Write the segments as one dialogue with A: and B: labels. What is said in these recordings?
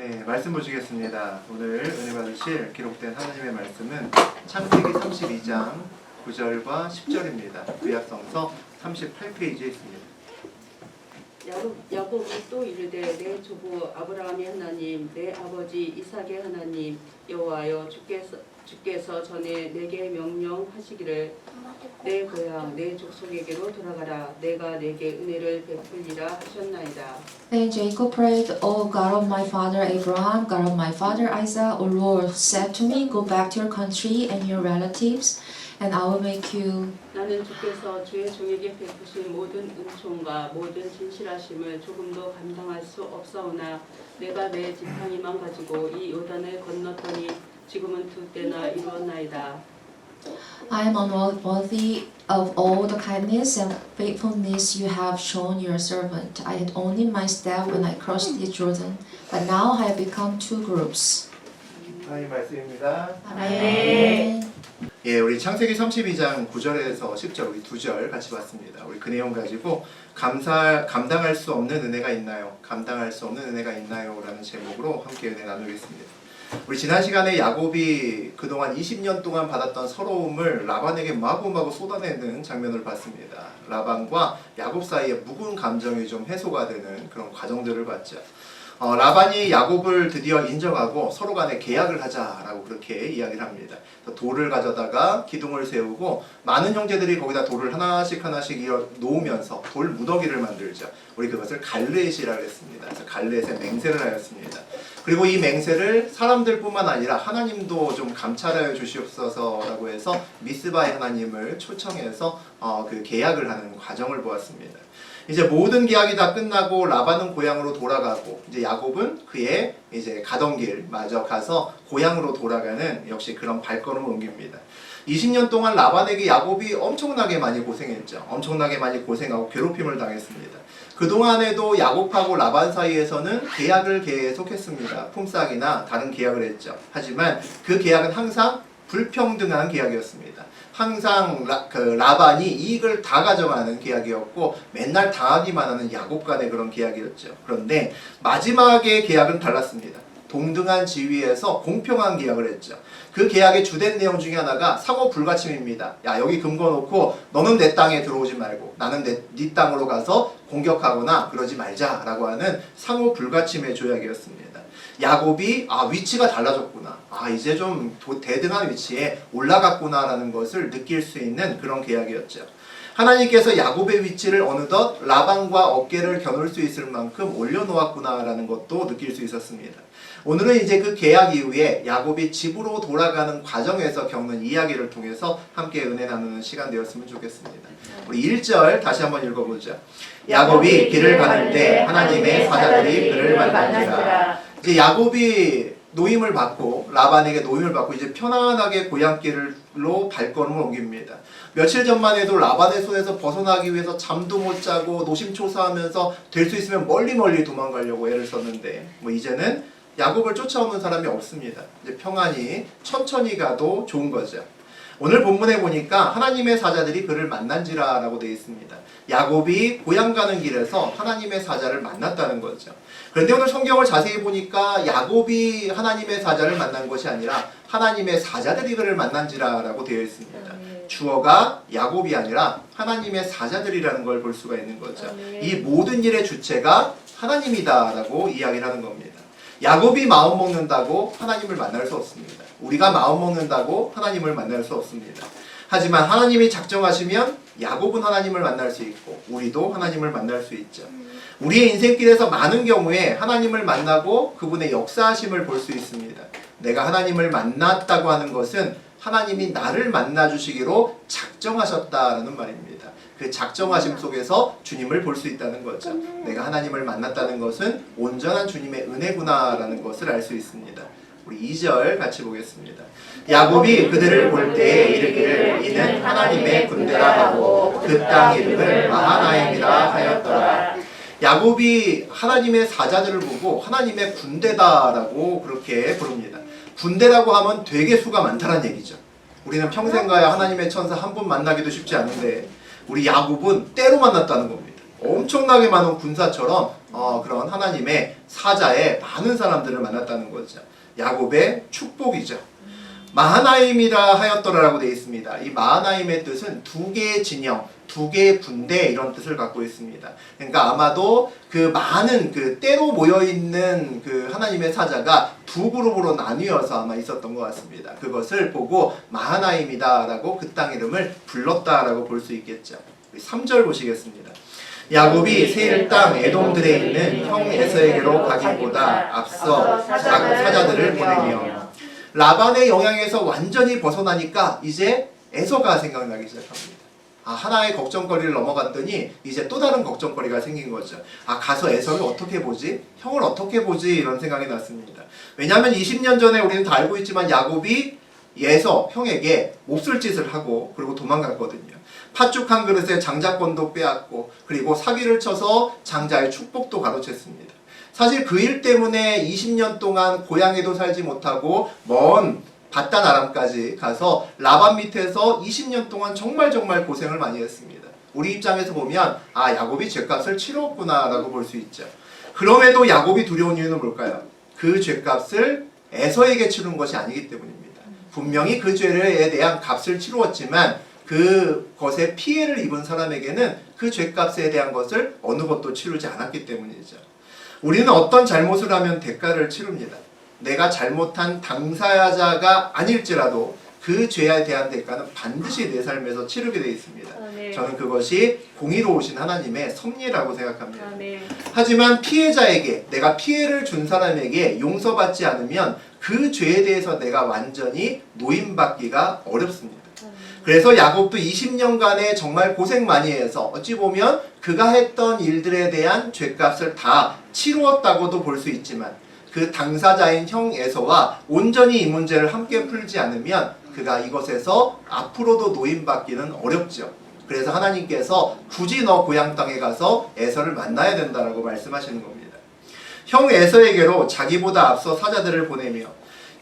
A: 네, 말씀 보시겠습니다. 오늘 은혜 받으실 기록된 하나님의 말씀은 창세기 32장 9절과 10절입니다. 구약성서 38페이지에 있습니다.
B: 야곱이 또 이르되 내 조부 아브라함의 하나님 내 아버지 이삭의 하나님 여호와여 주께서 전에 내게 명령하시기를 내 고향 내 족속에게로 돌아가라 내가 내게 은혜를 베풀리라 하셨나이다.
C: Then Jacob prayed, O God of my father Abraham, God of my father Isaac, O Lord, said to me, Go back to your country and your relatives, and I will make you.
B: 나는 주께서 주의 종에게 베푸신 모든 은총과 모든 진실하심을 조금도 감당할 수 없사오나 내가 내 지팡이만 가지고 이 요단을 건넜더니 지금은 두 때나 이루었나이다.
C: I am unworthy of all the kindness and faithfulness you have shown your servant. I had only my staff when I crossed the Jordan, but now I have become two groups.
A: 하나님 말씀입니다.
C: Amen.
A: 예, 우리 창세기 32장 9절에서 10절 우리 두 절 같이 봤습니다. 우리 그 내용 가지고 감당할 수 없는 은혜가 있나요? 감당할 수 없는 은혜가 있나요? 라는 제목으로 함께 은혜 나누겠습니다. 우리 지난 시간에 야곱이 그동안 20년 동안 받았던 서러움을 라반에게 마구마구 쏟아내는 장면을 봤습니다. 라반과 야곱 사이에 묵은 감정이 좀 해소가 되는 그런 과정들을 봤죠. 라반이 야곱을 드디어 인정하고 서로 간에 계약을 하자라고 그렇게 이야기를 합니다. 돌을 가져다가 기둥을 세우고 많은 형제들이 거기다 돌을 하나씩 놓으면서 돌 무더기를 만들죠. 우리 그것을 갈렛이라고 했습니다. 그래서 갈렛의 맹세를 하였습니다. 그리고 이 맹세를 사람들뿐만 아니라 하나님도 좀 감찰하여 주시옵소서라고 해서 미스바의 하나님을 초청해서 그 계약을 하는 과정을 보았습니다. 이제 모든 계약이 다 끝나고 라반은 고향으로 돌아가고 이제 야곱은 그의 이제 가던 길 마저 가서 고향으로 돌아가는 역시 그런 발걸음을 옮깁니다. 20년 동안 라반에게 야곱이 엄청나게 많이 고생했죠. 엄청나게 많이 고생하고 괴롭힘을 당했습니다. 그동안에도 야곱하고 라반 사이에서는 계약을 계속했습니다. 품삯이나 다른 계약을 했죠. 하지만 그 계약은 항상 불평등한 계약이었습니다. 항상 라반이 이익을 다 가져가는 계약이었고 맨날 당하기만 하는 야곱 간의 그런 계약이었죠. 그런데 마지막의 계약은 달랐습니다. 동등한 지위에서 공평한 계약을 했죠. 그 계약의 주된 내용 중에 하나가 상호 불가침입니다. 야, 여기 금 거놓고 너는 내 땅에 들어오지 말고 나는 네 땅으로 가서 공격하거나 그러지 말자라고 하는 상호 불가침의 조약이었습니다. 야곱이 위치가 달라졌구나. 이제 좀 대등한 위치에 올라갔구나라는 것을 느낄 수 있는 그런 계약이었죠. 하나님께서 야곱의 위치를 어느덧 라반과 어깨를 겨눌 수 있을 만큼 올려놓았구나라는 것도 느낄 수 있었습니다. 오늘은 이제 그 계약 이후에 야곱이 집으로 돌아가는 과정에서 겪는 이야기를 통해서 함께 은혜 나누는 시간 되었으면 좋겠습니다. 우리 1절 다시 한번 읽어보죠. 야곱이 길을 가는데 하나님의 사자들이 그를 만난지라. 이제 야곱이 노임을 받고 라반에게 노임을 받고 이제 편안하게 고향길로 발걸음을 옮깁니다. 며칠 전만 해도 라반의 손에서 벗어나기 위해서 잠도 못 자고 노심초사하면서 될 수 있으면 멀리 도망가려고 애를 썼는데 이제는 야곱을 쫓아오는 사람이 없습니다. 이제 평안히 천천히 가도 좋은 거죠. 오늘 본문에 보니까 하나님의 사자들이 그를 만난지라 라고 되어 있습니다. 야곱이 고향 가는 길에서 하나님의 사자를 만났다는 거죠. 그런데 오늘 성경을 자세히 보니까 야곱이 하나님의 사자를 만난 것이 아니라 하나님의 사자들이 그를 만난지라 라고 되어 있습니다. 주어가 야곱이 아니라 하나님의 사자들이라는 걸 볼 수가 있는 거죠. 이 모든 일의 주체가 하나님이다 라고 이야기를 하는 겁니다. 야곱이 마음 먹는다고 하나님을 만날 수 없습니다. 우리가 마음 먹는다고 하나님을 만날 수 없습니다. 하지만 하나님이 작정하시면 야곱은 하나님을 만날 수 있고 우리도 하나님을 만날 수 있죠. 우리의 인생길에서 많은 경우에 하나님을 만나고 그분의 역사하심을 볼 수 있습니다. 내가 하나님을 만났다고 하는 것은 하나님이 나를 만나주시기로 작정하셨다라는 말입니다. 그 작정하심 속에서 주님을 볼 수 있다는 거죠. 내가 하나님을 만났다는 것은 온전한 주님의 은혜구나라는 것을 알 수 있습니다. 우리 2절 같이 보겠습니다. 야곱이 그들을 볼 때에 이르기를 이는 하나님의 군대라 하고 그 땅 이름을 마하나임이라 하였더라. 야곱이 하나님의 사자들을 보고 하나님의 군대다라고 그렇게 부릅니다. 군대라고 하면 되게 수가 많다는 얘기죠. 우리는 평생 가야 하나님의 천사 한 분 만나기도 쉽지 않은데 우리 야곱은 때로 만났다는 겁니다. 엄청나게 많은 군사처럼 그런 하나님의 사자의 많은 사람들을 만났다는 거죠. 야곱의 축복이죠. 마하나임이라 하였더라라고 되어 있습니다. 이 마하나임의 뜻은 두 개의 진영, 두 개의 군대 이런 뜻을 갖고 있습니다. 그러니까 아마도 그 많은 그 때로 모여있는 그 하나님의 사자가 두 그룹으로 나뉘어서 아마 있었던 것 같습니다. 그것을 보고 마하나임이다 라고 그 땅 이름을 불렀다라고 볼 수 있겠죠. 3절 보시겠습니다. 야곱이 세일 땅 에돔들에 있는 형 에서에게로 가기보다 앞서 사자들을 보내며 라반의 영향에서 완전히 벗어나니까 이제 에서가 생각나기 시작합니다. 하나의 걱정거리를 넘어갔더니 이제 또 다른 걱정거리가 생긴 거죠. 가서 에서를 어떻게 보지? 형을 어떻게 보지? 이런 생각이 났습니다. 왜냐하면 20년 전에 우리는 다 알고 있지만 야곱이 에서 형에게 몹쓸 짓을 하고 그리고 도망갔거든요. 팥죽 한 그릇에 장자권도 빼앗고 그리고 사기를 쳐서 장자의 축복도 가로챘습니다. 사실 그 일 때문에 20년 동안 고향에도 살지 못하고 먼 바단 아람까지 가서 라반 밑에서 20년 동안 정말 고생을 많이 했습니다. 우리 입장에서 보면 야곱이 죗값을 치렀구나 라고 볼 수 있죠. 그럼에도 야곱이 두려운 이유는 뭘까요? 그 죗값을 에서에게 치른 것이 아니기 때문입니다. 분명히 그 죄에 대한 값을 치루었지만 그것에 피해를 입은 사람에게는 그 죗값에 대한 것을 어느 것도 치르지 않았기 때문이죠. 우리는 어떤 잘못을 하면 대가를 치릅니다. 내가 잘못한 당사자가 아닐지라도 그 죄에 대한 대가는 반드시 내 삶에서 치르게 되어 있습니다. 저는 그것이 공의로우신 하나님의 섭리라고 생각합니다. 하지만 피해자에게, 내가 피해를 준 사람에게 용서받지 않으면 그 죄에 대해서 내가 완전히 노임받기가 어렵습니다. 그래서 야곱도 20년간의 정말 고생 많이 해서 어찌 보면 그가 했던 일들에 대한 죗값을 다 치루었다고도 볼 수 있지만 그 당사자인 형 에서와 온전히 이 문제를 함께 풀지 않으면 그가 이것에서 앞으로도 노임받기는 어렵죠. 그래서 하나님께서 굳이 너 고향 땅에 가서 에서를 만나야 된다라고 말씀하시는 겁니다. 형 에서에게로 자기보다 앞서 사자들을 보내며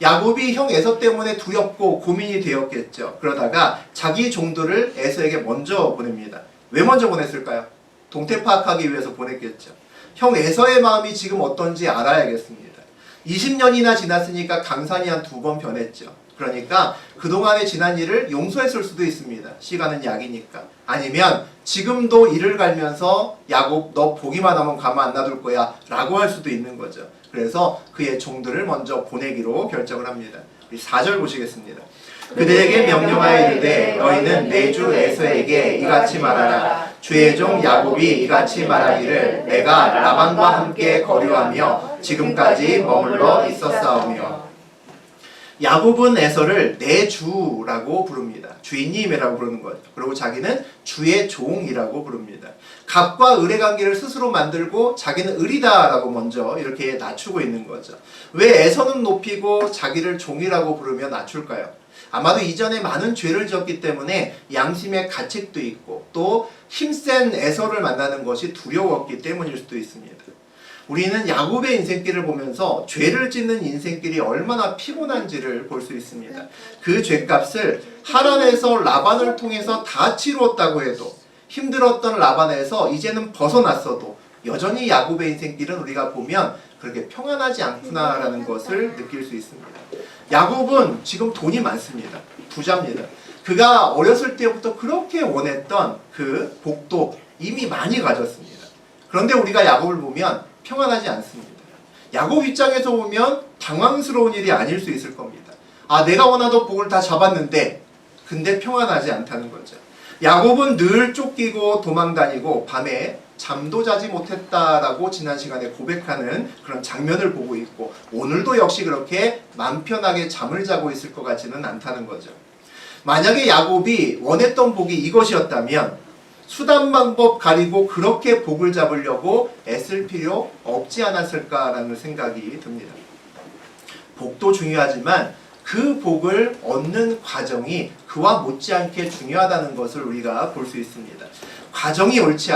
A: 야곱이 형 에서 때문에 두렵고 고민이 되었겠죠. 그러다가 자기 종들을 에서에게 먼저 보냅니다. 왜 먼저 보냈을까요? 동태 파악하기 위해서 보냈겠죠. 형 에서의 마음이 지금 어떤지 알아야겠습니다. 20년이나 지났으니까 강산이 한 2번 변했죠. 그러니까 그동안에 지난 일을 용서했을 수도 있습니다. 시간은 약이니까. 아니면 지금도 이를 갈면서 야곱 너 보기만 하면 가만 안 놔둘 거야 라고 할 수도 있는 거죠. 그래서 그의 종들을 먼저 보내기로 결정을 합니다. 우리 4절 보시겠습니다. 그들에게 명령하여 이르되 너희는 내 주 에서에게 이같이 말하라. 주의 종 야곱이 이같이 말하기를 내가 라반과 함께 거류하며 지금까지 머물러 있었사오며. 야곱은 에서를 내 주라고 부릅니다. 주인님이라고 부르는 거죠. 그리고 자기는 주의 종이라고 부릅니다. 갑과 을의 관계를 스스로 만들고 자기는 을이다라고 먼저 이렇게 낮추고 있는 거죠. 왜 에서는 높이고 자기를 종이라고 부르며 낮출까요? 아마도 이전에 많은 죄를 지었기 때문에 양심의 가책도 있고 또 힘센 에서를 만나는 것이 두려웠기 때문일 수도 있습니다. 우리는 야곱의 인생길을 보면서 죄를 짓는 인생길이 얼마나 피곤한지를 볼 수 있습니다. 그 죄값을 하란에서 라반을 통해서 다 치루었다고 해도 힘들었던 라반에서 이제는 벗어났어도 여전히 야곱의 인생길은 우리가 보면 그렇게 평안하지 않구나라는 것을 느낄 수 있습니다. 야곱은 지금 돈이 많습니다. 부자입니다. 그가 어렸을 때부터 그렇게 원했던 그 복도 이미 많이 가졌습니다. 그런데 우리가 야곱을 보면 평안하지 않습니다. 야곱 입장에서 보면 당황스러운 일이 아닐 수 있을 겁니다. 내가 원하던 복을 다 잡았는데 근데 평안하지 않다는 거죠. 야곱은 늘 쫓기고 도망다니고 밤에 잠도 자지 못했다라고 지난 시간에 고백하는 그런 장면을 보고 있고 오늘도 역시 그렇게 맘 편하게 잠을 자고 있을 것 같지는 않다는 거죠. 만약에 야곱이 원했던 복이 이것이었다면 수단 방법 가리고 그렇게 복을 잡으려고 애쓸 필요 없지 않았을까라는 생각이 듭니다. 복도 중요하지만 그 복을 얻는 과정이 그와 못지않게 중요하다는 것을 우리가 볼 수 있습니다. 과정이 옳지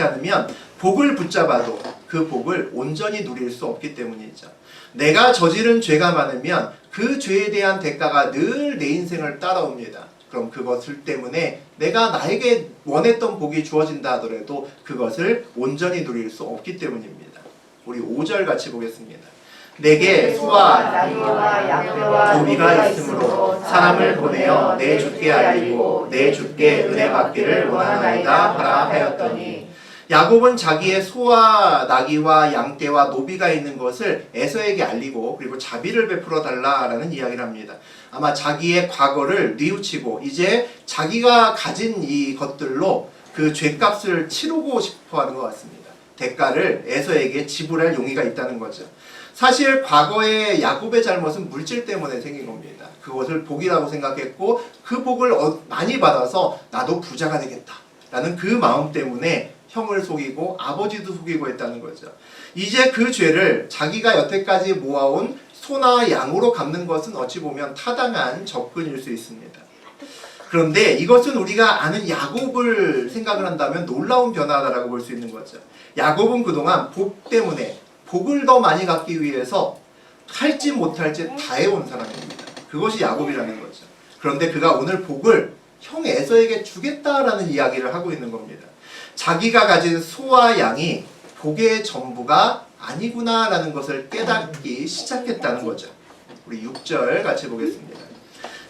A: 않으면 복을 붙잡아도 그 복을 온전히 누릴 수 없기 때문이죠. 내가 저지른 죄가 많으면 그 죄에 대한 대가가 늘 내 인생을 따라옵니다. 그럼 그것을 때문에 내가 나에게 원했던 복이 주어진다 하더라도 그것을 온전히 누릴 수 없기 때문입니다. 우리 5절 같이 보겠습니다. 내게 소와
D: 나귀와 양떼와
A: 노비가 있으므로 사람을 보내어 내 주께 알리고 내 주께 은혜 받기를 원하나이다 하라 하였더니, 야곱은 자기의 소와 나귀와 양떼와 노비가 있는 것을 에서에게 알리고 그리고 자비를 베풀어 달라라는 이야기를 합니다. 아마 자기의 과거를 뉘우치고 이제 자기가 가진 이 것들로 그 죄값을 치르고 싶어 하는 것 같습니다. 대가를 에서에게 지불할 용의가 있다는 거죠. 사실 과거의 야곱의 잘못은 물질 때문에 생긴 겁니다. 그것을 복이라고 생각했고 그 복을 많이 받아서 나도 부자가 되겠다 라는 그 마음 때문에 형을 속이고 아버지도 속이고 했다는 거죠. 이제 그 죄를 자기가 여태까지 모아온 소나 양으로 갚는 것은 어찌 보면 타당한 접근일 수 있습니다. 그런데 이것은 우리가 아는 야곱을 생각을 한다면 놀라운 변화다라고 볼 수 있는 거죠. 야곱은 그동안 복 때문에 복을 더 많이 갖기 위해서 할지 못할 짓 다 해온 사람입니다. 그것이 야곱이라는 거죠. 그런데 그가 오늘 복을 형 에서에게 주겠다라는 이야기를 하고 있는 겁니다. 자기가 가진 소와 양이 복의 전부가 아니구나라는 것을 깨닫기 시작했다는 거죠. 우리 6절 같이 보겠습니다.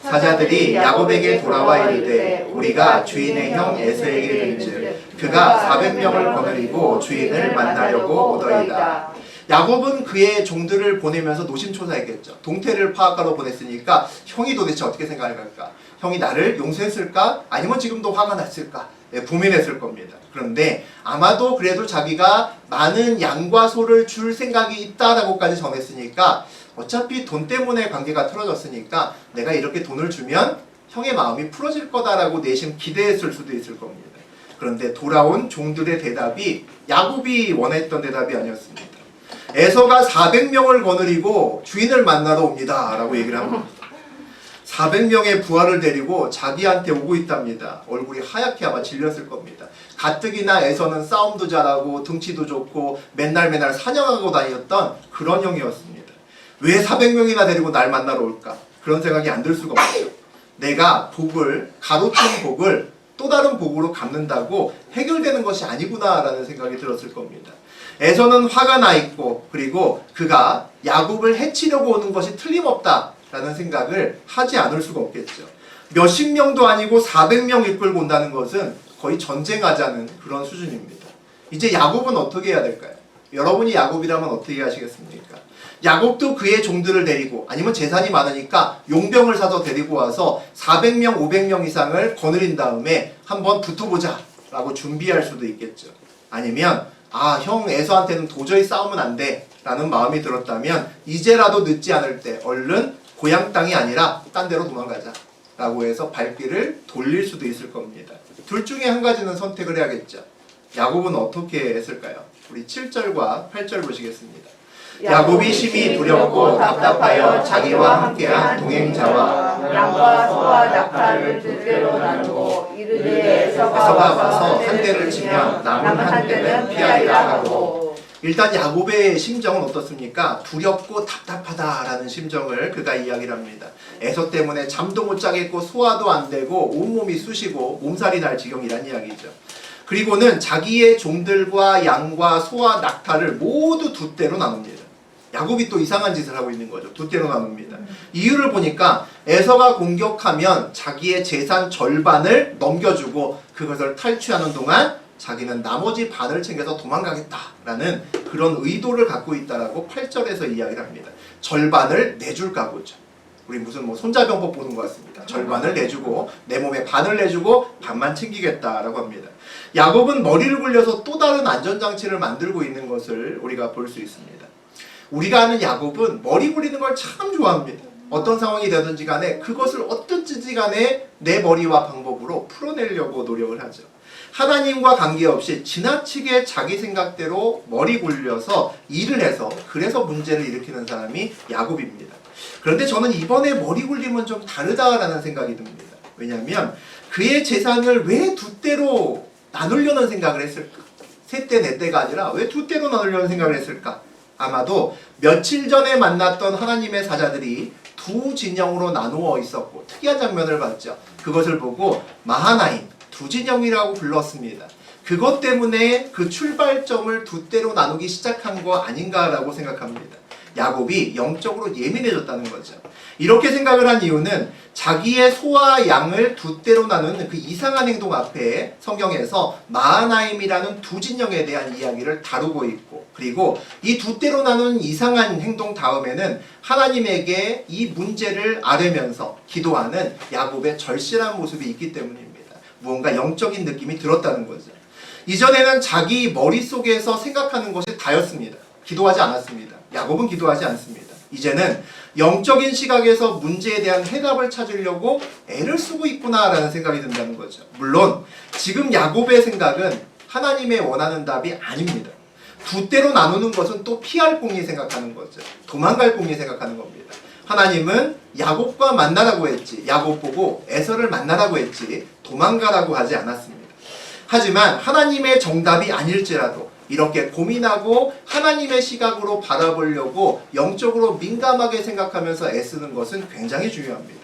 A: 사자들이 야곱에게 돌아와 이르되 우리가 주인의 형 에서에게 이른즉 그가 400명을 거느리고 주인을 만나려고 오더이다. 야곱은 그의 종들을 보내면서 노심초사했겠죠. 동태를 파악하러 보냈으니까 형이 도대체 어떻게 생각할까? 형이 나를 용서했을까? 아니면 지금도 화가 났을까? 고민했을 겁니다. 그런데 아마도 그래도 자기가 많은 양과 소를 줄 생각이 있다라고까지 전했으니까 어차피 돈 때문에 관계가 틀어졌으니까 내가 이렇게 돈을 주면 형의 마음이 풀어질 거다라고 내심 기대했을 수도 있을 겁니다. 그런데 돌아온 종들의 대답이 야곱이 원했던 대답이 아니었습니다. 에서가 400명을 거느리고 주인을 만나러 옵니다 라고 얘기를 합니다. 400명의 부하를 데리고 자기한테 오고 있답니다. 얼굴이 하얗게 아마 질렸을 겁니다. 가뜩이나 에서는 싸움도 잘하고 등치도 좋고 맨날 사냥하고 다녔던 그런 형이었습니다. 왜 400명이나 데리고 날 만나러 올까? 그런 생각이 안 들 수가 없죠. 내가 복을, 가로챈 복을 또 다른 복으로 갚는다고 해결되는 것이 아니구나라는 생각이 들었을 겁니다. 에서는 화가 나 있고 그리고 그가 야곱을 해치려고 오는 것이 틀림없다라는 생각을 하지 않을 수가 없겠죠. 몇십 명도 아니고 400명 이끌고 온다는 것은 거의 전쟁하자는 그런 수준입니다. 이제 야곱은 어떻게 해야 될까요? 여러분이 야곱이라면 어떻게 하시겠습니까? 야곱도 그의 종들을 데리고 아니면 재산이 많으니까 용병을 사서 데리고 와서 400명, 500명 이상을 거느린 다음에 한번 붙어보자 라고 준비할 수도 있겠죠. 아니면 형 에서한테는 도저히 싸우면 안 돼 라는 마음이 들었다면 이제라도 늦지 않을 때 얼른 고향 땅이 아니라 딴 데로 도망가자 라고 해서 발길을 돌릴 수도 있을 겁니다. 둘 중에 한 가지는 선택을 해야겠죠. 야곱은 어떻게 했을까요? 우리 7절과 8절 보시겠습니다. 야곱이 심히 두렵고 답답하여 자기와 함께한 동행자와
D: 양과 소와 낙타를 두 대로 나누고 이르되
A: 에서가 와서 한 대를 치면 남은 한 대는 피하리라 하고. 일단 야곱의 심정은 어떻습니까? 두렵고 답답하다라는 심정을 그가 이야기를 합니다. 에서 때문에 잠도 못 자겠고 소화도 안 되고 온몸이 쑤시고 몸살이 날 지경이란 이야기죠. 그리고는 자기의 종들과 양과 소와 낙타를 모두 두 대로 나눕니다. 야곱이 또 이상한 짓을 하고 있는 거죠. 두 대로 나눕니다. 이유를 보니까 에서가 공격하면 자기의 재산 절반을 넘겨주고 그것을 탈취하는 동안 자기는 나머지 반을 챙겨서 도망가겠다라는 그런 의도를 갖고 있다라고 8절에서 이야기를 합니다. 절반을 내줄 각오죠. 우리 무슨 손자병법 보는 것 같습니다. 절반을 내주고 내 몸에 반을 내주고 반만 챙기겠다라고 합니다. 야곱은 머리를 굴려서 또 다른 안전장치를 만들고 있는 것을 우리가 볼 수 있습니다. 우리가 아는 야곱은 머리 굴리는 걸 참 좋아합니다. 어떤 상황이 되든지 간에 그것을 어떻든지 간에 내 머리와 방법으로 풀어내려고 노력을 하죠. 하나님과 관계없이 지나치게 자기 생각대로 머리 굴려서 일을 해서 그래서 문제를 일으키는 사람이 야곱입니다. 그런데 저는 이번에 머리 굴림은 좀 다르다라는 생각이 듭니다. 왜냐하면 그의 재산을 왜 두 대로 나누려는 생각을 했을까? 세 대, 네 대가 아니라 왜 두 대로 나누려는 생각을 했을까? 아마도 며칠 전에 만났던 하나님의 사자들이 두 진영으로 나누어 있었고 특이한 장면을 봤죠. 그것을 보고 마하나임, 두 진영이라고 불렀습니다. 그것 때문에 그 출발점을 두 때로 나누기 시작한 거 아닌가라고 생각합니다. 야곱이 영적으로 예민해졌다는 거죠. 이렇게 생각을 한 이유는 자기의 소와 양을 두 때로 나누는 그 이상한 행동 앞에 성경에서 마하나임이라는 두 진영에 대한 이야기를 다루고 있고, 그리고 이 두 때로 나눈 이상한 행동 다음에는 하나님에게 이 문제를 아뢰면서 기도하는 야곱의 절실한 모습이 있기 때문입니다. 무언가 영적인 느낌이 들었다는 거죠. 이전에는 자기 머릿속에서 생각하는 것이 다였습니다. 기도하지 않았습니다. 야곱은 기도하지 않습니다. 이제는 영적인 시각에서 문제에 대한 해답을 찾으려고 애를 쓰고 있구나라는 생각이 든다는 거죠. 물론 지금 야곱의 생각은 하나님의 원하는 답이 아닙니다. 두 때로 나누는 것은 또 피할 공이 생각하는 거죠. 도망갈 공이 생각하는 겁니다. 하나님은 야곱과 만나라고 했지, 야곱 보고 에서를 만나라고 했지 도망가라고 하지 않았습니다. 하지만 하나님의 정답이 아닐지라도 이렇게 고민하고 하나님의 시각으로 바라보려고 영적으로 민감하게 생각하면서 애쓰는 것은 굉장히 중요합니다.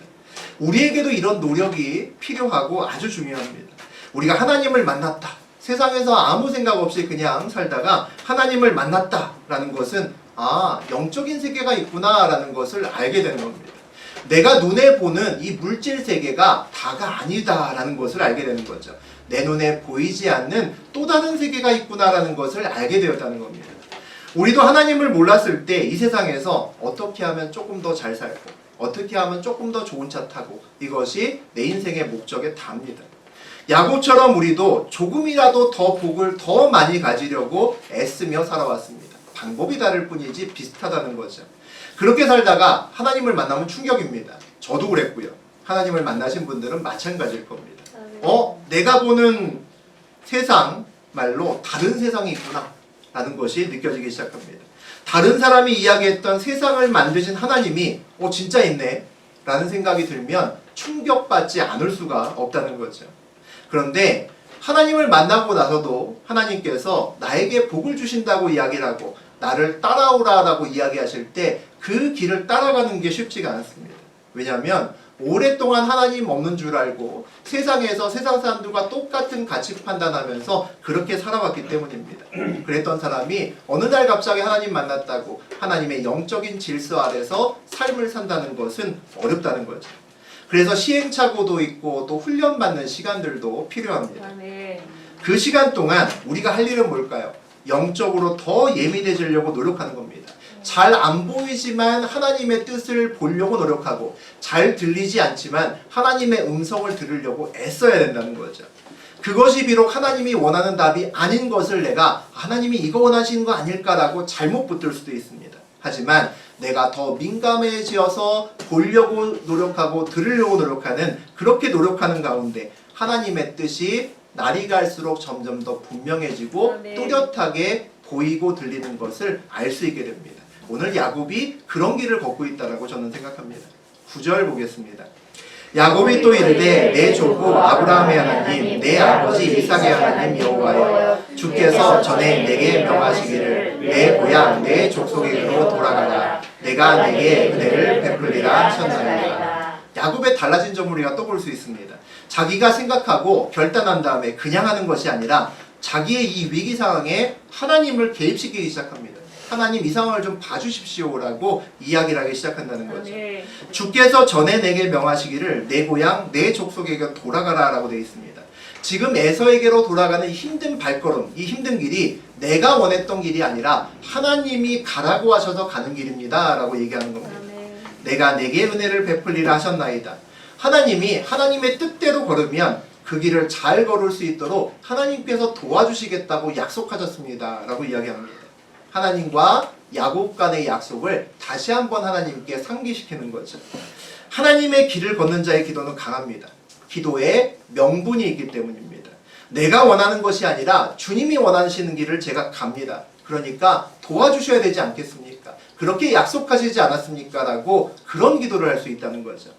A: 우리에게도 이런 노력이 필요하고 아주 중요합니다. 우리가 하나님을 만났다. 세상에서 아무 생각 없이 그냥 살다가 하나님을 만났다라는 것은 영적인 세계가 있구나라는 것을 알게 되는 겁니다. 내가 눈에 보는 이 물질 세계가 다가 아니다라는 것을 알게 되는 거죠. 내 눈에 보이지 않는 또 다른 세계가 있구나라는 것을 알게 되었다는 겁니다. 우리도 하나님을 몰랐을 때 이 세상에서 어떻게 하면 조금 더 잘 살고 어떻게 하면 조금 더 좋은 차 타고 이것이 내 인생의 목적에 답니다. 야곱처럼 우리도 조금이라도 더 복을 더 많이 가지려고 애쓰며 살아왔습니다. 방법이 다를 뿐이지 비슷하다는 거죠. 그렇게 살다가 하나님을 만나면 충격입니다. 저도 그랬고요. 하나님을 만나신 분들은 마찬가지일 겁니다. 내가 보는 세상 말로 다른 세상이 있구나 라는 것이 느껴지기 시작합니다. 다른 사람이 이야기했던 세상을 만드신 하나님이 진짜 있네 라는 생각이 들면 충격받지 않을 수가 없다는 거죠. 그런데 하나님을 만나고 나서도 하나님께서 나에게 복을 주신다고 이야기를 하고 나를 따라오라라고 이야기하실 때 그 길을 따라가는 게 쉽지가 않습니다. 왜냐하면 오랫동안 하나님 없는 줄 알고 세상에서 세상 사람들과 똑같은 가치 판단하면서 그렇게 살아왔기 때문입니다. 그랬던 사람이 어느 날 갑자기 하나님 만났다고 하나님의 영적인 질서 아래서 삶을 산다는 것은 어렵다는 거죠. 그래서 시행착오도 있고 또 훈련받는 시간들도 필요합니다. 그 시간 동안 우리가 할 일은 뭘까요? 영적으로 더 예민해지려고 노력하는 겁니다. 잘 안 보이지만 하나님의 뜻을 보려고 노력하고 잘 들리지 않지만 하나님의 음성을 들으려고 애써야 된다는 거죠. 그것이 비록 하나님이 원하는 답이 아닌 것을 내가 하나님이 이거 원하시는 거 아닐까라고 잘못 붙들 수도 있습니다. 하지만 내가 더 민감해지어서 보려고 노력하고 들으려고 노력하는 그렇게 노력하는 가운데 하나님의 뜻이 날이 갈수록 점점 더 분명해지고 뚜렷하게 보이고 들리는 것을 알 수 있게 됩니다. 오늘 야곱이 그런 길을 걷고 있다라고 저는 생각합니다. 9절 보겠습니다. 야곱이 또 이르되 내 조부 아브라함의 하나님 내 아버지 이삭의 하나님 여호와여 주께서 전에 내게 명하시기를 내 고향 내 족속에게로 돌아가라 내가 내게 은혜를 베풀리라 하셨나이다. 야곱의 달라진 점을 우리가 또 볼 수 있습니다. 자기가 생각하고 결단한 다음에 그냥 하는 것이 아니라 자기의 이 위기 상황에 하나님을 개입시키기 시작합니다. 하나님 이 상황을 좀 봐주십시오라고 이야기를 하기 시작한다는 거죠. 주께서 전에 내게 명하시기를 내 고향 내 족속에게 돌아가라 라고 되어 있습니다. 지금 에서에게로 돌아가는 힘든 발걸음, 이 힘든 길이 내가 원했던 길이 아니라 하나님이 가라고 하셔서 가는 길입니다 라고 얘기하는 겁니다. 내가 내게 은혜를 베풀리라 하셨나이다. 하나님이 하나님의 뜻대로 걸으면 그 길을 잘 걸을 수 있도록 하나님께서 도와주시겠다고 약속하셨습니다 라고 이야기합니다. 하나님과 야곱 간의 약속을 다시 한번 하나님께 상기시키는 거죠. 하나님의 길을 걷는 자의 기도는 강합니다. 기도에 명분이 있기 때문입니다. 내가 원하는 것이 아니라 주님이 원하시는 길을 제가 갑니다. 그러니까 도와주셔야 되지 않겠습니까? 그렇게 약속하시지 않았습니까? 라고 그런 기도를 할 수 있다는 거죠.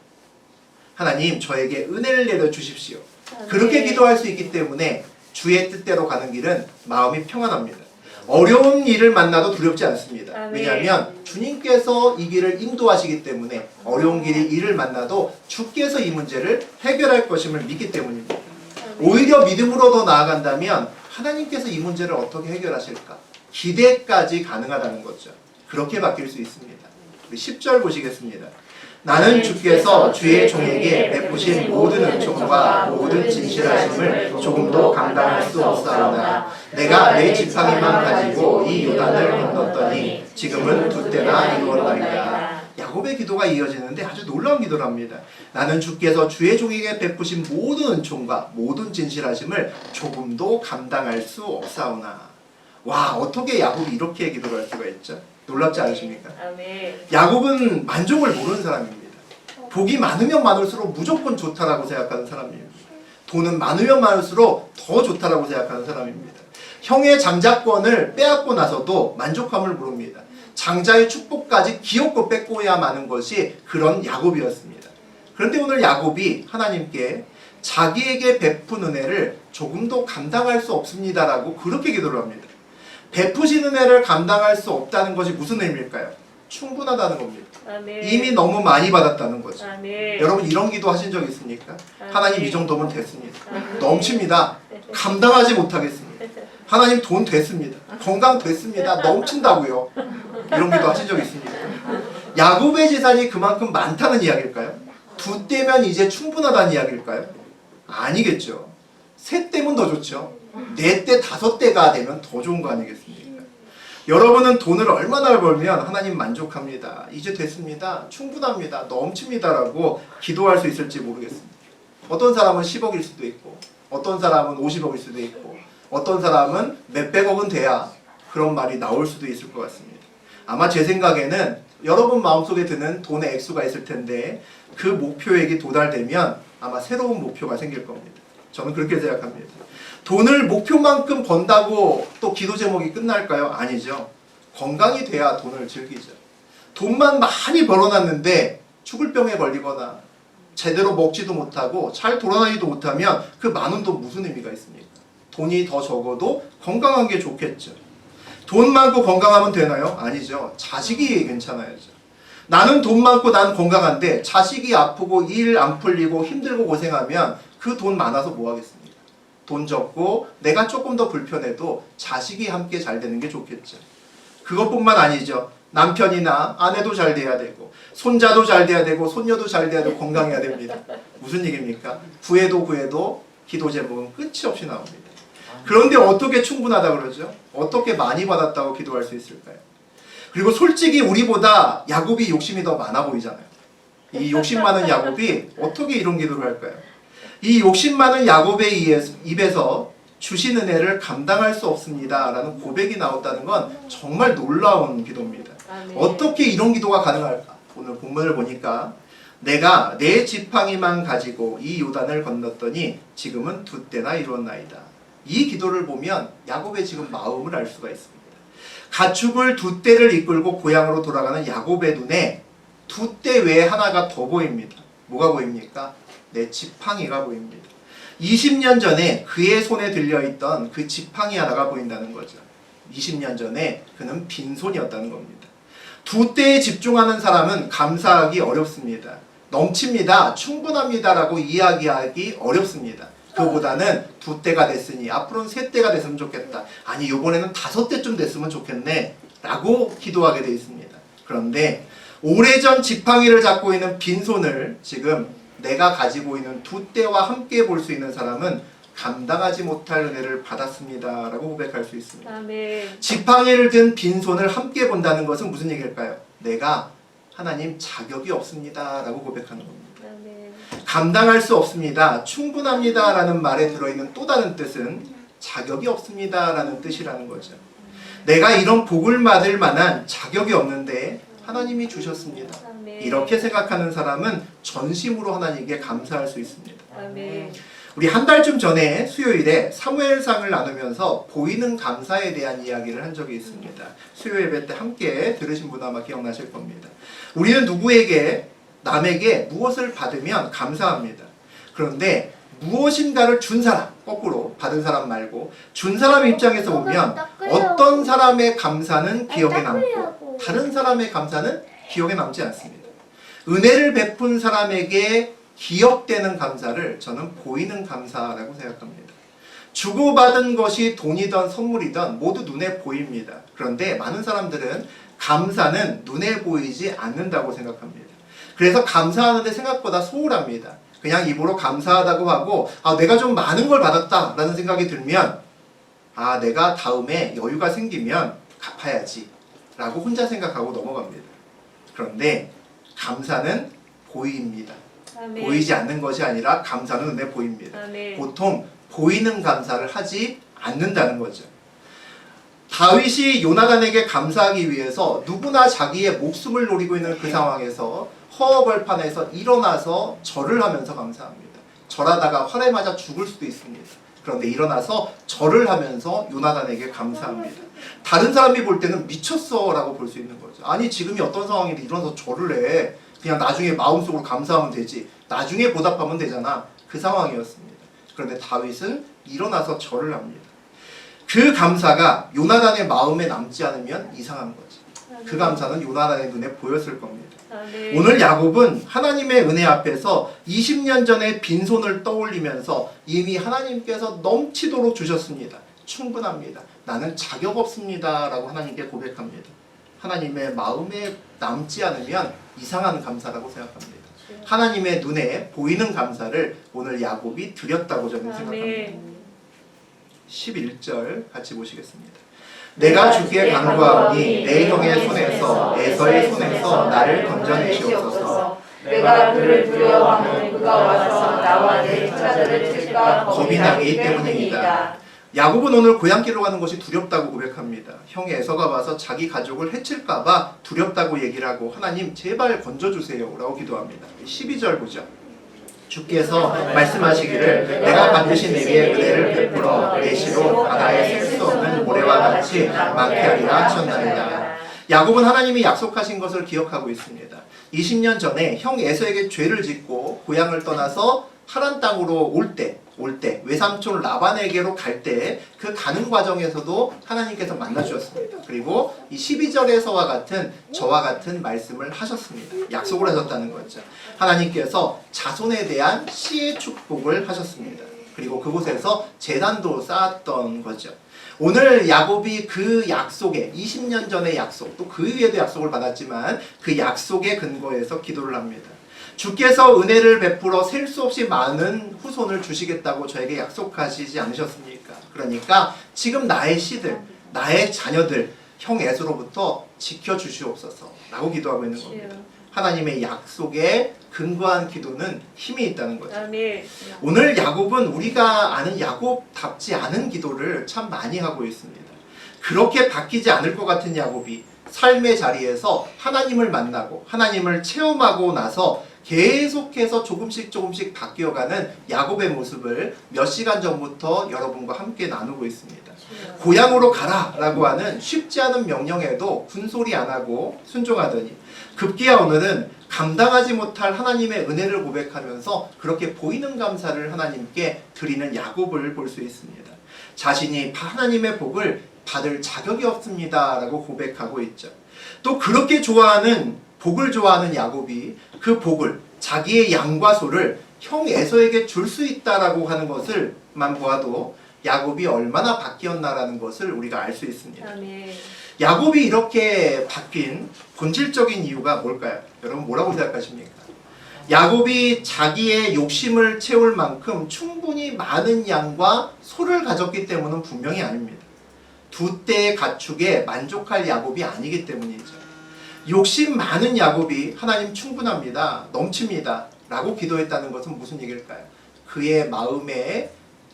A: 하나님 저에게 은혜를 내려주십시오. 그렇게 기도할 수 있기 때문에 주의 뜻대로 가는 길은 마음이 평안합니다. 어려운 일을 만나도 두렵지 않습니다.
D: 아멘.
A: 왜냐하면 주님께서 이 길을 인도하시기 때문에 어려운 일을 만나도 주께서 이 문제를 해결할 것임을 믿기 때문입니다. 오히려 믿음으로 더 나아간다면 하나님께서 이 문제를 어떻게 해결하실까? 기대까지 가능하다는 거죠. 그렇게 바뀔 수 있습니다. 우리 10절 보시겠습니다. 나는 주께서 주의 종에게 베푸신 모든 은총과 모든 진실하심을 조금도 감당할 수 없사오나 내가 내 지팡이만 가지고 이 요단을 건넜더니 지금은 두 때나 이루었나이다. 야곱의 기도가 이어지는데 아주 놀라운 기도를 합니다. 나는 주께서 주의 종에게 베푸신 모든 은총과 모든 진실하심을 조금도 감당할 수 없사오나. 와, 어떻게 야곱이 이렇게 기도를 할 수가 있죠? 놀랍지 않으십니까?
D: 아멘.
A: 야곱은 만족을 모르는 사람입니다. 복이 많으면 많을수록 무조건 좋다라고 생각하는 사람입니다. 돈은 많으면 많을수록 더 좋다라고 생각하는 사람입니다. 형의 장자권을 빼앗고 나서도 만족함을 모릅니다. 장자의 축복까지 기어코 뺏고야 마는 것이 그런 야곱이었습니다. 그런데 오늘 야곱이 하나님께 자기에게 베푼 은혜를 조금도 감당할 수 없습니다라고 그렇게 기도를 합니다. 베푸신 은혜를 감당할 수 없다는 것이 무슨 의미일까요? 충분하다는 겁니다.
D: 아멘.
A: 이미 너무 많이 받았다는 거죠.
D: 아멘.
A: 여러분 이런 기도 하신 적 있습니까?
D: 아멘.
A: 하나님 이 정도면 됐습니다.
D: 아멘.
A: 넘칩니다. 감당하지 못하겠습니다. 하나님 돈 됐습니다. 건강 됐습니다. 넘친다고요. 이런 기도 하신 적 있습니까? 야곱의 재산이 그만큼 많다는 이야기일까요? 두 떼면 이제 충분하다는 이야기일까요? 아니겠죠. 세 떼면 더 좋죠. 네 떼, 다섯 떼가 되면 더 좋은 거 아니겠습니까? 여러분은 돈을 얼마나 벌면 하나님 만족합니다. 이제 됐습니다. 충분합니다. 넘칩니다라고 기도할 수 있을지 모르겠습니다. 어떤 사람은 10억일 수도 있고 어떤 사람은 50억일 수도 있고 어떤 사람은 몇백억은 돼야 그런 말이 나올 수도 있을 것 같습니다. 아마 제 생각에는 여러분 마음속에 드는 돈의 액수가 있을 텐데 그 목표액이 도달되면 아마 새로운 목표가 생길 겁니다. 저는 그렇게 생각합니다. 돈을 목표만큼 번다고 또 기도 제목이 끝날까요? 아니죠. 건강이 돼야 돈을 즐기죠. 돈만 많이 벌어놨는데 죽을 병에 걸리거나 제대로 먹지도 못하고 잘 돌아다니지도 못하면 그 많은 돈 무슨 의미가 있습니까? 돈이 더 적어도 건강한 게 좋겠죠. 돈 많고 건강하면 되나요? 아니죠. 자식이 괜찮아야죠. 나는 돈 많고 난 건강한데 자식이 아프고 일 안 풀리고 힘들고 고생하면 그 돈 많아서 뭐 하겠습니까? 돈 적고 내가 조금 더 불편해도 자식이 함께 잘 되는 게 좋겠죠. 그것뿐만 아니죠. 남편이나 아내도 잘 돼야 되고 손자도 잘 돼야 되고 손녀도 잘 돼야 되고 건강해야 됩니다. 무슨 얘기입니까? 구해도 기도 제목은 끝이 없이 나옵니다. 그런데 어떻게 충분하다 그러죠? 어떻게 많이 받았다고 기도할 수 있을까요? 그리고 솔직히 우리보다 야곱이 욕심이 더 많아 보이잖아요. 이 욕심 많은 야곱이 어떻게 이런 기도를 할까요? 이 욕심 많은 야곱의 입에서 주신 은혜를 감당할 수 없습니다 라는 고백이 나왔다는 건 정말 놀라운 기도입니다.
D: 아멘.
A: 어떻게 이런 기도가 가능할까? 오늘 본문을 보니까 내가 내 지팡이만 가지고 이 요단을 건넜더니 지금은 두 때나 이루었나이다. 이 기도를 보면 야곱의 지금 마음을 알 수가 있습니다. 가축을 두 떼를 이끌고 고향으로 돌아가는 야곱의 눈에 두 떼 외에 하나가 더 보입니다. 뭐가 보입니까? 내 지팡이가 보입니다. 20년 전에 그의 손에 들려있던 그 지팡이 하나가 보인다는 거죠. 20년 전에 그는 빈손이었다는 겁니다. 두 떼에 집중하는 사람은 감사하기 어렵습니다. 넘칩니다. 충분합니다. 라고 이야기하기 어렵습니다. 그보다는 두 떼가 됐으니 앞으로는 세 떼가 됐으면 좋겠다. 아니 이번에는 다섯 떼쯤 됐으면 좋겠네. 라고 기도하게 되어 있습니다. 그런데 오래전 지팡이를 잡고 있는 빈손을 지금 내가 가지고 있는 두 떼와 함께 볼 수 있는 사람은 감당하지 못할 은혜를 받았습니다. 라고 고백할 수 있습니다.
D: 아멘.
A: 지팡이를 든 빈손을 함께 본다는 것은 무슨 얘기일까요? 내가 하나님 자격이 없습니다. 라고 고백하는 겁니다.
D: 아멘.
A: 감당할 수 없습니다. 충분합니다. 라는 말에 들어있는 또 다른 뜻은 자격이 없습니다. 라는 뜻이라는 거죠. 내가 이런 복을 받을 만한 자격이 없는데 하나님이 주셨습니다.
D: 아멘.
A: 이렇게 생각하는 사람은 전심으로 하나님께 감사할 수 있습니다.
D: 아멘.
A: 우리 한 달쯤 전에 수요일에 사무엘상을 나누면서 보이는 감사에 대한 이야기를 한 적이 있습니다. 수요 예배 때 함께 들으신 분 아마 기억나실 겁니다. 우리는 누구에게 남에게 무엇을 받으면 감사합니다. 그런데 무엇인가를 준 사람, 거꾸로 받은 사람 말고 준 사람 입장에서 보면 어떤 사람의 감사는 기억에 남고 다른 사람의 감사는 기억에 남지 않습니다. 은혜를 베푼 사람에게 기억되는 감사를 저는 보이는 감사라고 생각합니다. 주고받은 것이 돈이든 선물이든 모두 눈에 보입니다. 그런데 많은 사람들은 감사는 눈에 보이지 않는다고 생각합니다. 그래서 감사하는데 생각보다 소홀합니다. 그냥 입으로 감사하다고 하고 내가 좀 많은 걸 받았다라는 생각이 들면 내가 다음에 여유가 생기면 갚아야지 라고 혼자 생각하고 넘어갑니다. 그런데 감사는 보입니다.
D: 아멘.
A: 보이지 않는 것이 아니라 감사는 눈에 보입니다.
D: 아멘.
A: 보통 보이는 감사를 하지 않는다는 거죠. 다윗이 요나단에게 감사하기 위해서 누구나 자기의 목숨을 노리고 있는 그 상황에서 허허벌판에서 일어나서 절을 하면서 감사합니다. 절하다가 활에 맞아 죽을 수도 있습니다. 그런데 일어나서 절을 하면서 요나단에게 감사합니다. 다른 사람이 볼 때는 미쳤어 라고 볼 수 있는 거죠. 아니 지금이 어떤 상황인데 일어나서 절을 해. 그냥 나중에 마음속으로 감사하면 되지. 나중에 보답하면 되잖아. 그 상황이었습니다. 그런데 다윗은 일어나서 절을 합니다. 그 감사가 요나단의 마음에 남지 않으면 이상한 거죠. 그 감사는 요나단의 눈에 보였을 겁니다.
D: 아멘.
A: 오늘 야곱은 하나님의 은혜 앞에서 20년 전에 빈손을 떠올리면서 이미 하나님께서 넘치도록 주셨습니다. 충분합니다. 나는 자격 없습니다. 라고 하나님께 고백합니다. 하나님의 마음에 남지 않으면 이상한 감사라고 생각합니다. 하나님의 눈에 보이는 감사를 오늘 야곱이 드렸다고 저는 생각합니다. 11절 같이 보시겠습니다. 내가 주께 간구하오니 내 형의 손에서 에서의 손에서 나를 건져내시옵소서.
D: 내가 그를 두려워하면 그가 와서 나와 내 자들을 칠까
A: 겁이 나기 때문이다. 야곱은 오늘 고향길로 가는 것이 두렵다고 고백합니다. 형 에서가 와서 자기 가족을 해칠까봐 두렵다고 얘기를 하고 하나님 제발 건져주세요 라고 기도합니다. 12절 보죠. 주께서 말씀하시기를 내가 반드시 내게 은혜를 베풀어 내 시로 바다에 셀 수 없는 모래와 같이 많게 하리라 하셨나이다. 야곱은 하나님이 약속하신 것을 기억하고 있습니다. 20년 전에 형 에서에게 죄를 짓고 고향을 떠나서 하란 땅으로 올 때 외삼촌 라반에게로 갈 때 그 가는 과정에서도 하나님께서 만나 주셨습니다. 그리고 이 12절에서와 같은 저와 같은 말씀을 하셨습니다. 약속을 하셨다는 거죠. 하나님께서 자손에 대한 씨의 축복을 하셨습니다. 그리고 그곳에서 제단도 쌓았던 거죠. 오늘 야곱이 그 약속에 20년 전의 약속 또 그 위에도 약속을 받았지만 그 약속의 근거에서 기도를 합니다. 주께서 은혜를 베풀어 셀 수 없이 많은 후손을 주시겠다고 저에게 약속하시지 않으셨습니까? 그러니까 지금 나의 씨들, 나의 자녀들, 형 에서로부터 지켜주시옵소서 라고 기도하고 있는 겁니다. 하나님의 약속에 근거한 기도는 힘이 있다는 거죠.
D: 아멘.
A: 오늘 야곱은 우리가 아는 야곱답지 않은 기도를 참 많이 하고 있습니다. 그렇게 바뀌지 않을 것 같은 야곱이 삶의 자리에서 하나님을 만나고 하나님을 체험하고 나서 계속해서 조금씩 바뀌어가는 야곱의 모습을 몇 시간 전부터 여러분과 함께 나누고 있습니다. 고향으로 가라 라고 하는 쉽지 않은 명령에도 군소리 안 하고 순종하더니 급기야 오늘은 감당하지 못할 하나님의 은혜를 고백하면서 그렇게 보이는 감사를 하나님께 드리는 야곱을 볼 수 있습니다. 자신이 하나님의 복을 받을 자격이 없습니다 라고 고백하고 있죠. 또 그렇게 복을 좋아하는 야곱이 그 복을 자기의 양과 소를 형 에서에게 줄 수 있다라고 하는 것을만 보아도 야곱이 얼마나 바뀌었나라는 것을 우리가 알 수 있습니다.
D: 아멘.
A: 야곱이 이렇게 바뀐 본질적인 이유가 뭘까요? 여러분 뭐라고 생각하십니까? 야곱이 자기의 욕심을 채울 만큼 충분히 많은 양과 소를 가졌기 때문은 분명히 아닙니다. 두 떼의 가축에 만족할 야곱이 아니기 때문이죠. 욕심 많은 야곱이 하나님 충분합니다. 넘칩니다. 라고 기도했다는 것은 무슨 얘기일까요? 그의 마음에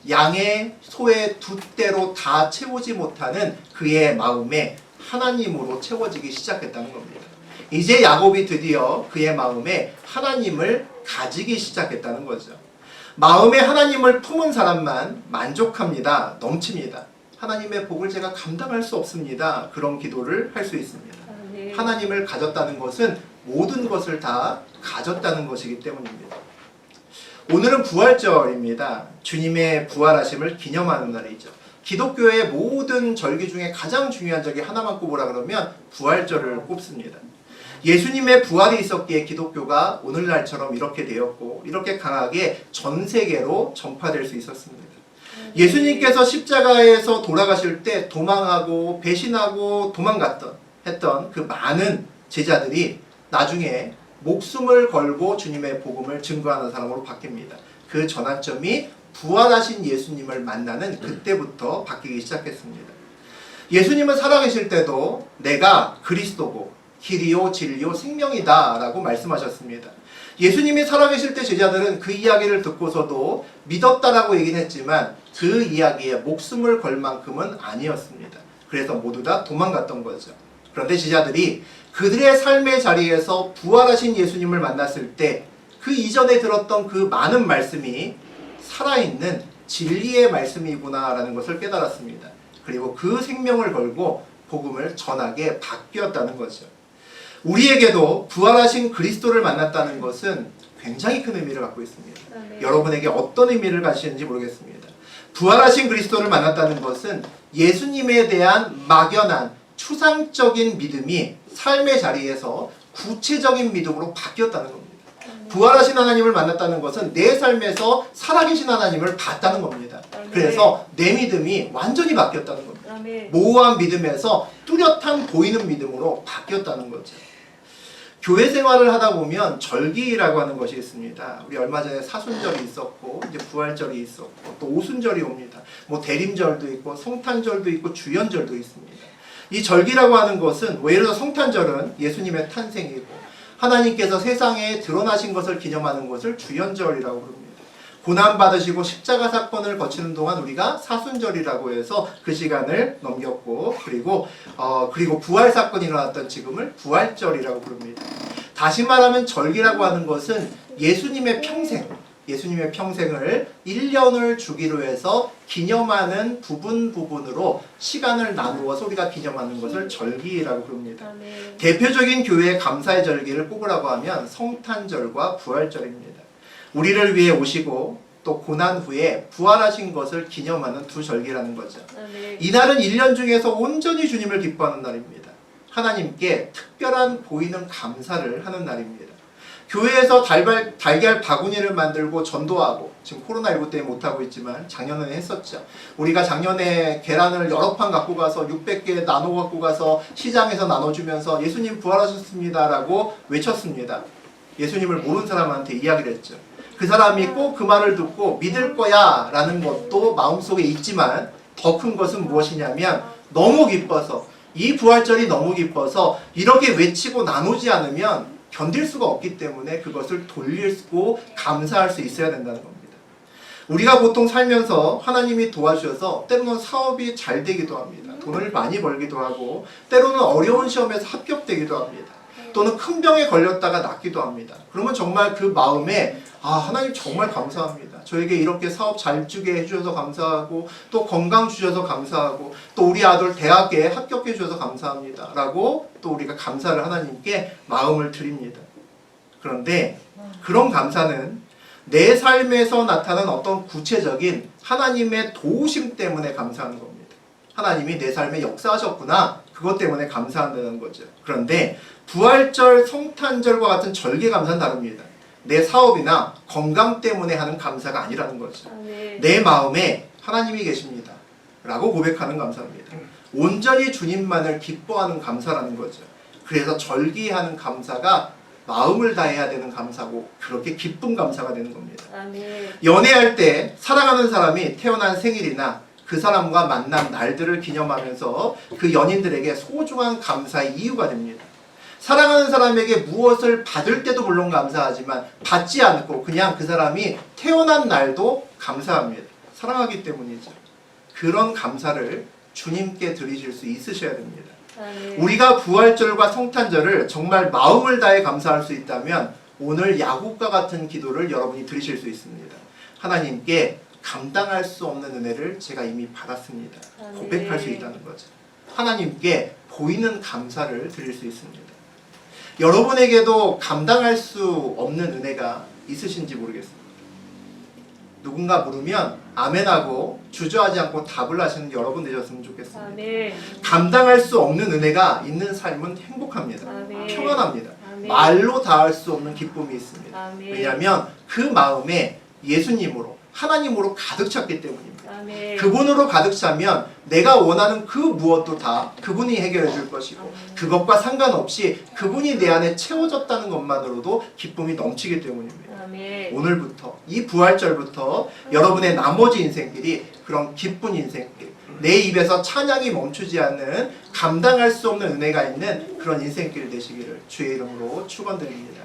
A: 양의 소의 두 떼로 다 채우지 못하는 그의 마음에 하나님으로 채워지기 시작했다는 겁니다. 이제 야곱이 드디어 그의 마음에 하나님을 가지기 시작했다는 거죠. 마음에 하나님을 품은 사람만 만족합니다. 넘칩니다. 하나님의 복을 제가 감당할 수 없습니다. 그런 기도를 할 수 있습니다. 하나님을 가졌다는 것은 모든 것을 다 가졌다는 것이기 때문입니다. 오늘은 부활절입니다. 주님의 부활하심을 기념하는 날이죠. 기독교의 모든 절기 중에 가장 중요한 절기 하나만 꼽으라 그러면 부활절을 꼽습니다. 예수님의 부활이 있었기에 기독교가 오늘날처럼 이렇게 되었고 이렇게 강하게 전 세계로 전파될 수 있었습니다. 예수님께서 십자가에서 돌아가실 때 도망하고 배신하고 했던 그 많은 제자들이 나중에 목숨을 걸고 주님의 복음을 증거하는 사람으로 바뀝니다. 그 전환점이 부활하신 예수님을 만나는 그때부터 바뀌기 시작했습니다. 예수님은 살아계실 때도 내가 그리스도고 길이요 진리요 생명이다 라고 말씀하셨습니다. 예수님이 살아계실 때 제자들은 그 이야기를 듣고서도 믿었다라고 얘기는 했지만 그 이야기에 목숨을 걸 만큼은 아니었습니다. 그래서 모두 다 도망갔던 거죠. 그런데 제자들이 그들의 삶의 자리에서 부활하신 예수님을 만났을 때 그 이전에 들었던 그 많은 말씀이 살아있는 진리의 말씀이구나 라는 것을 깨달았습니다. 그리고 그 생명을 걸고 복음을 전하게 바뀌었다는 거죠. 우리에게도 부활하신 그리스도를 만났다는 것은 굉장히 큰 의미를 갖고 있습니다. 여러분에게 어떤 의미를 가지시는지 모르겠습니다. 부활하신 그리스도를 만났다는 것은 예수님에 대한 막연한 추상적인 믿음이 삶의 자리에서 구체적인 믿음으로 바뀌었다는 겁니다. 부활하신 하나님을 만났다는 것은 내 삶에서 살아계신 하나님을 봤다는 겁니다. 그래서 내 믿음이 완전히 바뀌었다는 겁니다. 모호한 믿음에서 뚜렷한 보이는 믿음으로 바뀌었다는 거죠. 교회 생활을 하다 보면 절기라고 하는 것이 있습니다. 우리 얼마 전에 사순절이 있었고 이제 부활절이 있었고 또 오순절이 옵니다. 뭐 대림절도 있고 성탄절도 있고 주연절도 있습니다. 이 절기라고 하는 것은 예를 들어 성탄절은 예수님의 탄생이고 하나님께서 세상에 드러나신 것을 기념하는 것을 주연절이라고 부릅니다. 고난받으시고 십자가 사건을 거치는 동안 우리가 사순절이라고 해서 그 시간을 넘겼고 그리고 부활 사건이 일어났던 지금을 부활절이라고 부릅니다. 다시 말하면 절기라고 하는 것은 예수님의 평생을 1년을 주기로 해서 기념하는 부분으로 시간을 나누어서 우리가 기념하는 것을 절기라고 부릅니다. 대표적인 교회의 감사의 절기를 꼽으라고 하면 성탄절과 부활절입니다. 우리를 위해 오시고 또 고난 후에 부활하신 것을 기념하는 두 절기라는 거죠. 이날은 1년 중에서 온전히 주님을 기뻐하는 날입니다. 하나님께 특별한 보이는 감사를 하는 날입니다. 교회에서 달걀 바구니를 만들고 전도하고 지금 코로나19 때문에 못하고 있지만 작년에 했었죠. 우리가 작년에 계란을 여러 판 갖고 가서 600개 나눠 갖고 가서 시장에서 나눠주면서 예수님 부활하셨습니다 라고 외쳤습니다. 예수님을 모르는 사람한테 이야기를 했죠. 그 사람이 꼭 그 말을 듣고 믿을 거야 라는 것도 마음속에 있지만 더 큰 것은 무엇이냐면 너무 기뻐서 이 부활절이 너무 기뻐서 이렇게 외치고 나누지 않으면 견딜 수가 없기 때문에 그것을 돌리고 감사할 수 있어야 된다는 겁니다. 우리가 보통 살면서 하나님이 도와주셔서 때로는 사업이 잘 되기도 합니다. 돈을 많이 벌기도 하고 때로는 어려운 시험에서 합격되기도 합니다. 또는 큰 병에 걸렸다가 낫기도 합니다. 그러면 정말 그 마음에 하나님 정말 감사합니다. 저에게 이렇게 사업 잘 주게 해주셔서 감사하고 또 건강 주셔서 감사하고 또 우리 아들 대학에 합격해 주셔서 감사합니다 라고 또 우리가 감사를 하나님께 마음을 드립니다. 그런데 그런 감사는 내 삶에서 나타난 어떤 구체적인 하나님의 도우심 때문에 감사하는 겁니다. 하나님이 내 삶에 역사하셨구나 그것 때문에 감사한다는 거죠. 그런데 부활절, 성탄절과 같은 절기 감사는 다릅니다. 내 사업이나 건강 때문에 하는 감사가 아니라는 거죠. 내 마음에 하나님이 계십니다 라고 고백하는 감사입니다. 온전히 주님만을 기뻐하는 감사라는 거죠. 그래서 절기하는 감사가 마음을 다해야 되는 감사고 그렇게 기쁜 감사가 되는 겁니다. 연애할 때 사랑하는 사람이 태어난 생일이나 그 사람과 만난 날들을 기념하면서 그 연인들에게 소중한 감사의 이유가 됩니다. 사랑하는 사람에게 무엇을 받을 때도 물론 감사하지만 받지 않고 그냥 그 사람이 태어난 날도 감사합니다. 사랑하기 때문이죠. 그런 감사를 주님께 드리실 수 있으셔야 됩니다. 우리가 부활절과 성탄절을 정말 마음을 다해 감사할 수 있다면 오늘 야곱과 같은 기도를 여러분이 드리실 수 있습니다. 하나님께 감당할 수 없는 은혜를 제가 이미 받았습니다. 고백할 수 있다는 거죠. 하나님께 보이는 감사를 드릴 수 있습니다. 여러분에게도 감당할 수 없는 은혜가 있으신지 모르겠습니다. 누군가 물으면 아멘하고 주저하지 않고 답을 하시는 여러분 되셨으면 좋겠습니다.
D: 아멘.
A: 감당할 수 없는 은혜가 있는 삶은 행복합니다.
D: 아멘.
A: 평안합니다.
D: 아멘.
A: 말로 닿을 수 없는 기쁨이 있습니다.
D: 아멘.
A: 왜냐하면 그 마음에 예수님으로 하나님으로 가득 찼기 때문입니다.
D: 아멘.
A: 그분으로 가득 차면 내가 원하는 그 무엇도 다 그분이 해결해 줄 것이고 그것과 상관없이 그분이 내 안에 채워졌다는 것만으로도 기쁨이 넘치기 때문입니다.
D: 아멘.
A: 오늘부터 이 부활절부터 여러분의 나머지 인생길이 그런 기쁜 인생길, 내 입에서 찬양이 멈추지 않는 감당할 수 없는 은혜가 있는 그런 인생길 되시기를 주의 이름으로 축원드립니다.